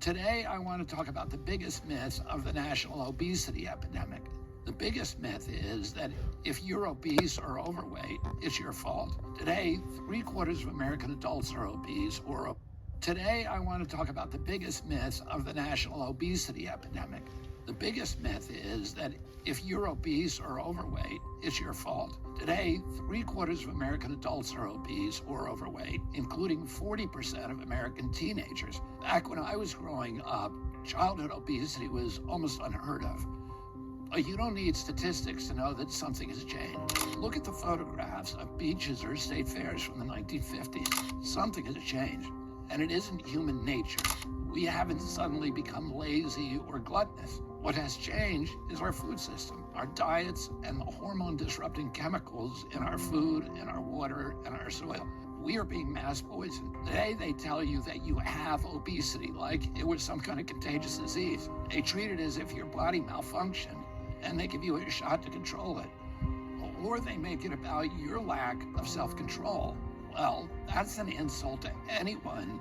Today, I want to talk about the biggest myth of the national obesity epidemic. The biggest myth is that if you're obese or overweight, it's your fault. Today, 3/4 of American adults are obese or Today, I want to talk about the biggest myth of the national obesity epidemic. The biggest myth is that if you're obese or overweight, it's your fault. Today, 3/4 of American adults are obese or overweight, including 40% of American teenagers. Back when I was growing up, childhood obesity was almost unheard of. But you don't need statistics to know that something has changed. Look at the photographs of beaches or state fairs from the 1950s. Something has changed, and it isn't human nature. We haven't suddenly become lazy or gluttonous. What has changed is our food system, our diets, and the hormone-disrupting chemicals in our food, in our water, and our soil. We are being mass poisoned. Today, they tell you that you have obesity like it was some kind of contagious disease. They treat it as if your body malfunctioned, and they give you a shot to control it. Or they make it about your lack of self-control. Well, that's an insult to anyone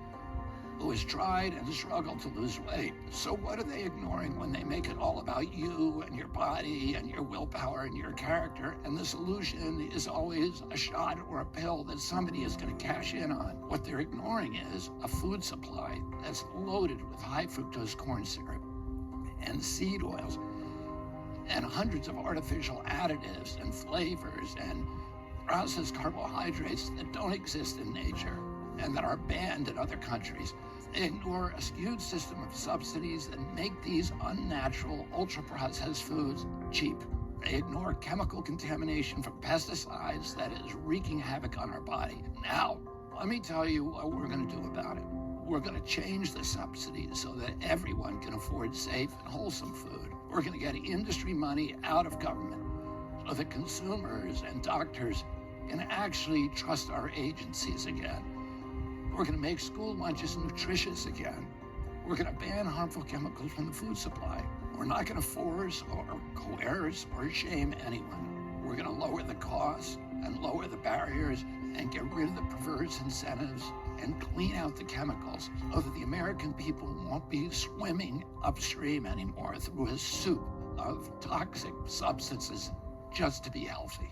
who has tried and struggled to lose weight. So what are they ignoring when they make it all about you and your body and your willpower and your character? And the solution is always a shot or a pill that somebody is going to cash in on. What they're ignoring is a food supply that's loaded with high fructose corn syrup and seed oils and hundreds of artificial additives and flavors and processed carbohydrates that don't exist in nature and that are banned in other countries. They ignore a skewed system of subsidies that make these unnatural, ultra-processed foods cheap. They ignore chemical contamination from pesticides that is wreaking havoc on our body. Now, let me tell you what we're going to do about it. We're going to change the subsidies so that everyone can afford safe and wholesome food. We're going to get industry money out of government so that consumers and doctors can actually trust our agencies again. We're going to make school lunches nutritious again. We're going to ban harmful chemicals from the food supply. We're not going to force or coerce or shame anyone. We're going to lower the costs and lower the barriers and get rid of the perverse incentives and clean out the chemicals so that the American people won't be swimming upstream anymore through a soup of toxic substances just to be healthy.